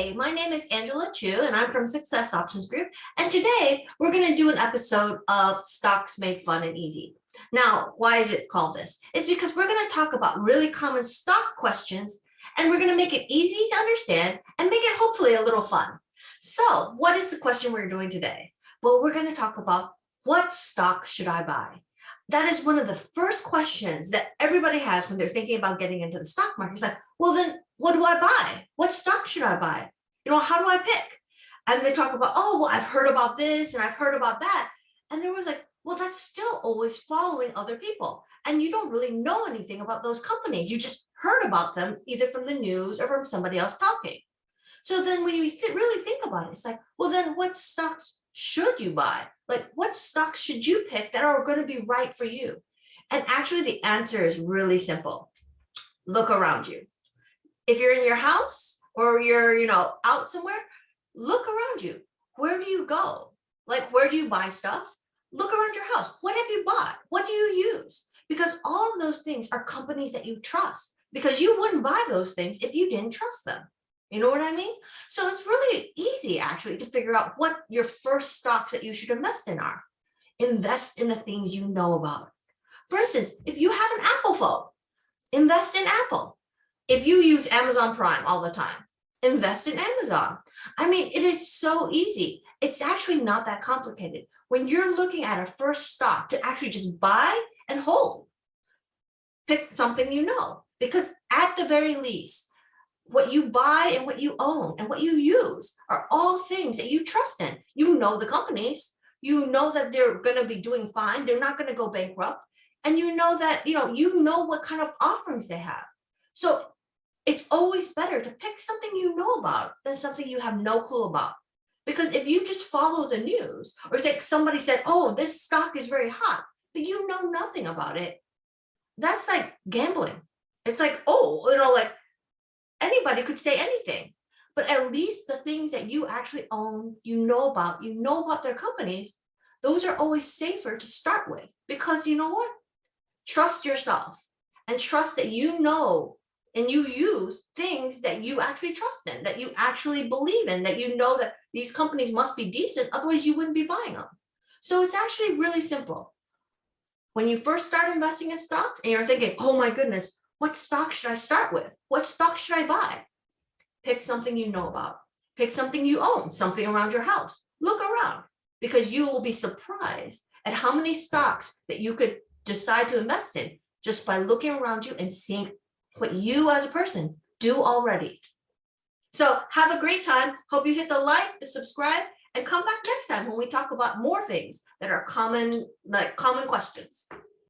Hey, my name is Angela Chu, and I'm from Success Options Group. And today we're going to do an episode of Stocks Made Fun and Easy. Now, why is it called this? It's because we're going to talk about really common stock questions, and we're going to make it easy to understand and make it hopefully a little fun. So, what is the question we're doing today? Well, we're going to talk about what stock should I buy? That is one of the first questions that everybody has when they're thinking about getting into the stock market. It's like, well, then what do I buy? What stock should I buy? How do I pick? And they talk about, oh, well, I've heard about this and I've heard about that. And there was like, well, that's still always following other people. And you don't really know anything about those companies. You just heard about them either from the news or from somebody else talking. So then when you really think about it, it's like, well, then what stocks should you buy? Like, what stocks should you pick that are going to be right for you? And actually, the answer is really simple. Look around you. If you're in your house or you're, out somewhere, look around you. Where do you go? Like, where do you buy stuff? Look around your house. What have you bought? What do you use? Because all of those things are companies that you trust, because you wouldn't buy those things if you didn't trust them. You know what I mean? So it's really easy actually to figure out what your first stocks that you should invest in are. Invest in the things you know about. For instance, if you have an Apple phone, invest in Apple. If you use Amazon Prime all the time, invest in Amazon. I mean, it is so easy. It's actually not that complicated. When you're looking at a first stock to actually just buy and hold, pick something you know, because at the very least, what you buy and what you own and what you use are all things that you trust in. You know the companies, you know that they're going to be doing fine. They're not going to go bankrupt. And you know that, you know what kind of offerings they have. So it's always better to pick something you know about than something you have no clue about. Because if you just follow the news, or say somebody said, oh, this stock is very hot, but you know nothing about it, that's like gambling. It's like, oh, anybody could say anything. But at least the things that you actually own, you know about their companies, those are always safer to start with. Because you know what? Trust yourself and trust that you know and you use things that you actually trust in, that you actually believe in, that you know that these companies must be decent, otherwise you wouldn't be buying them. So it's actually really simple. When you first start investing in stocks and you're thinking, oh my goodness, what stock should I start with? What stock should I buy? Pick something you know about. Pick something you own, something around your house. Look around, because you will be surprised at how many stocks that you could decide to invest in just by looking around you and seeing what you as a person do already. So have a great time. Hope you hit the like, the subscribe, and come back next time when we talk about more things that are common questions.